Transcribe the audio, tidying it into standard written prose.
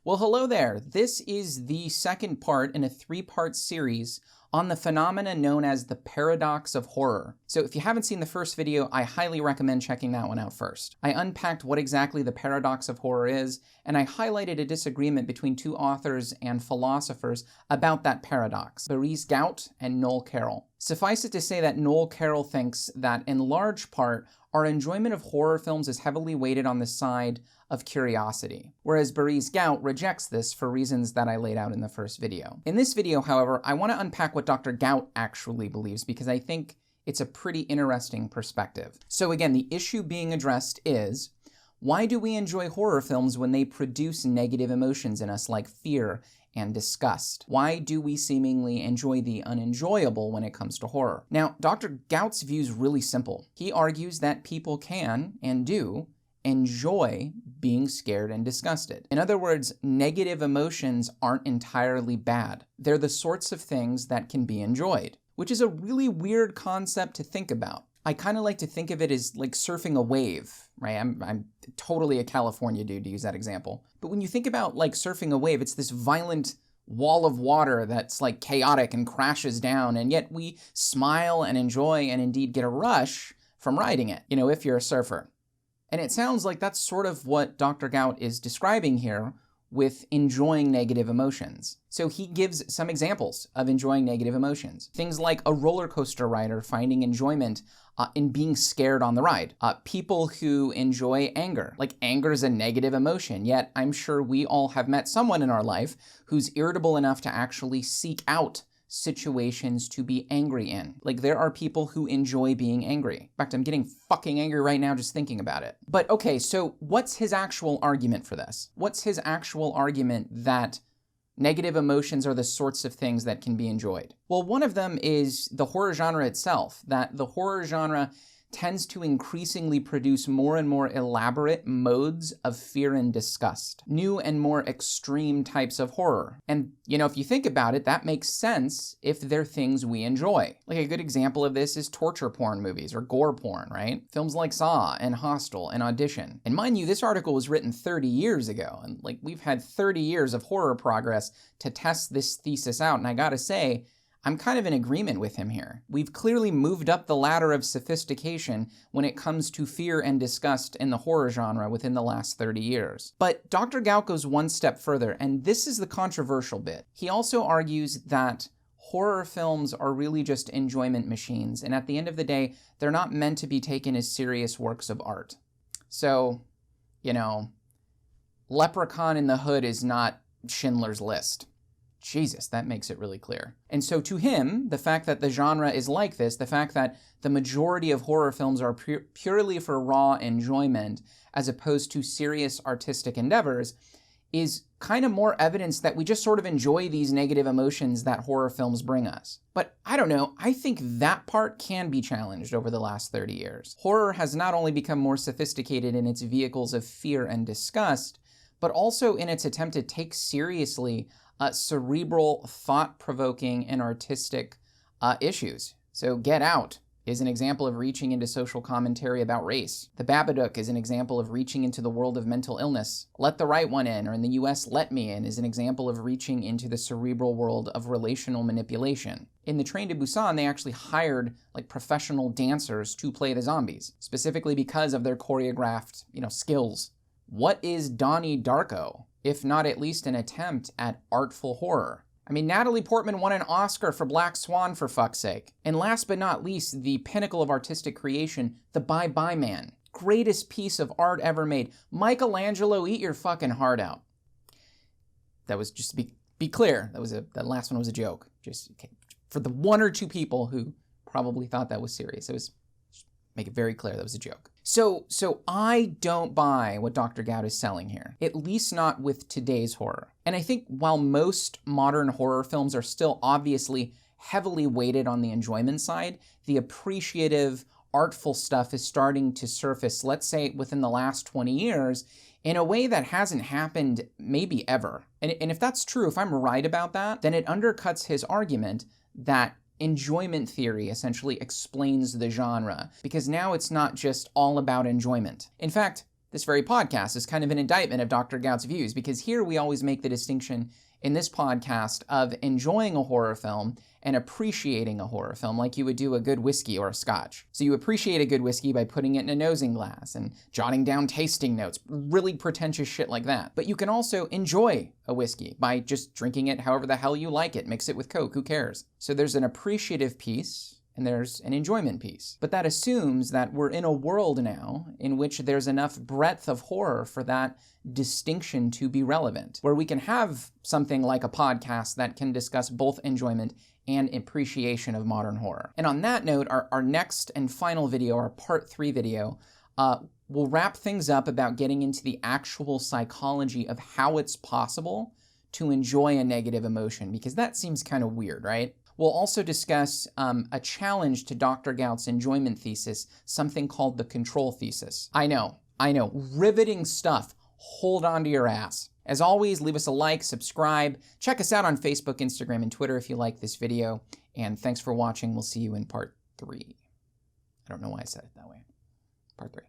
Well, hello there. This is the second part in a three-part series on the phenomena known as the paradox of horror. So if you haven't seen the first video, I highly recommend checking that one out first. I unpacked what exactly the paradox of horror is, and I highlighted a disagreement between two authors and philosophers about that paradox, Boris Gout and Noel Carroll. Suffice it to say that Noel Carroll thinks that, in large part, our enjoyment of horror films is heavily weighted on the side of curiosity, whereas Boris Gout rejects this for reasons that I laid out in the first video. In this video, however, I want to unpack what Dr. Gout actually believes because I think it's a pretty interesting perspective. So again, the issue being addressed is, why do we enjoy horror films when they produce negative emotions in us like fear and disgust? Why do we seemingly enjoy the unenjoyable when it comes to horror? Now, Dr. Gout's view is really simple. He argues that people can, and do, enjoy being scared and disgusted. In other words, negative emotions aren't entirely bad. They're the sorts of things that can be enjoyed, which is a really weird concept to think about. I kind of like to think of it as like surfing a wave, right? I'm totally a California dude to use that example. But when you think about like surfing a wave, it's this violent wall of water that's like chaotic and crashes down, and yet we smile and enjoy and indeed get a rush from riding it, you know, if you're a surfer. And it sounds like that's sort of what Dr. Gout is describing here with enjoying negative emotions. So he gives some examples of enjoying negative emotions. Things like a roller coaster rider finding enjoyment in being scared on the ride. People who enjoy anger. Like, anger is a negative emotion, yet I'm sure we all have met someone in our life who's irritable enough to actually seek out situations to be angry in. Like, there are people who enjoy being angry. In fact, I'm getting fucking angry right now just thinking about it. But okay, so what's his actual argument for this? What's his actual argument that negative emotions are the sorts of things that can be enjoyed? Well, one of them is the horror genre itself, that the horror genre tends to increasingly produce more and more elaborate modes of fear and disgust, new and more extreme types of horror. And, you know, if you think about it, that makes sense if they're things we enjoy. Like, a good example of this is torture porn movies or gore porn, right? Films like Saw and Hostel and Audition. And mind you, this article was written 30 years ago, and like, we've had 30 years of horror progress to test this thesis out, and I gotta say, I'm kind of in agreement with him here. We've clearly moved up the ladder of sophistication when it comes to fear and disgust in the horror genre within the last 30 years. But Dr. Gout goes one step further, and this is the controversial bit. He also argues that horror films are really just enjoyment machines, and at the end of the day, they're not meant to be taken as serious works of art. So, you know, Leprechaun in the Hood is not Schindler's List. Jesus, that makes it really clear. And so to him, the fact that the genre is like this, the fact that the majority of horror films are purely for raw enjoyment as opposed to serious artistic endeavors, is kind of more evidence that we just sort of enjoy these negative emotions that horror films bring us. But I don't know, I think that part can be challenged over the last 30 years. Horror has not only become more sophisticated in its vehicles of fear and disgust, but also in its attempt to take seriously cerebral, thought-provoking, and artistic issues. So Get Out is an example of reaching into social commentary about race. The Babadook is an example of reaching into the world of mental illness. Let the Right One In, or in the US, Let Me In, is an example of reaching into the cerebral world of relational manipulation. In The Train to Busan, they actually hired like professional dancers to play the zombies, specifically because of their choreographed, skills. What is Donnie Darko, if not at least an attempt at artful horror? I mean, Natalie Portman won an Oscar for Black Swan, for fuck's sake. And last but not least, the pinnacle of artistic creation, The Bye Bye Man. Greatest piece of art ever made. Michelangelo, eat your fucking heart out. That was, just to be clear, that last one was a joke. Just for the one or two people who probably thought that was serious. It was, just make it very clear, that was a joke. So I don't buy what Dr. Gout is selling here, at least not with today's horror. And I think while most modern horror films are still obviously heavily weighted on the enjoyment side, the appreciative, artful stuff is starting to surface, let's say within the last 20 years, in a way that hasn't happened maybe ever. And if that's true, if I'm right about that, then it undercuts his argument that enjoyment theory essentially explains the genre, because now it's not just all about enjoyment. In fact, this very podcast is kind of an indictment of Dr. Gout's views, because here we always make the distinction in this podcast of enjoying a horror film and appreciating a horror film like you would do a good whiskey or a scotch. So you appreciate a good whiskey by putting it in a nosing glass and jotting down tasting notes, really pretentious shit like that. But you can also enjoy a whiskey by just drinking it however the hell you like it. Mix it with Coke, who cares? So there's an appreciative piece and there's an enjoyment piece. But that assumes that we're in a world now in which there's enough breadth of horror for that distinction to be relevant, where we can have something like a podcast that can discuss both enjoyment and appreciation of modern horror. And on that note, our next and final video, our part 3 video, will wrap things up about getting into the actual psychology of how it's possible to enjoy a negative emotion, because that seems kind of weird, right? We'll also discuss a challenge to Dr. Gout's enjoyment thesis, something called the control thesis. I know, riveting stuff. Hold on to your ass. As always, leave us a like, subscribe, check us out on Facebook, Instagram, and Twitter if you like this video, and thanks for watching. We'll see you in part 3. I don't know why I said it that way. Part 3.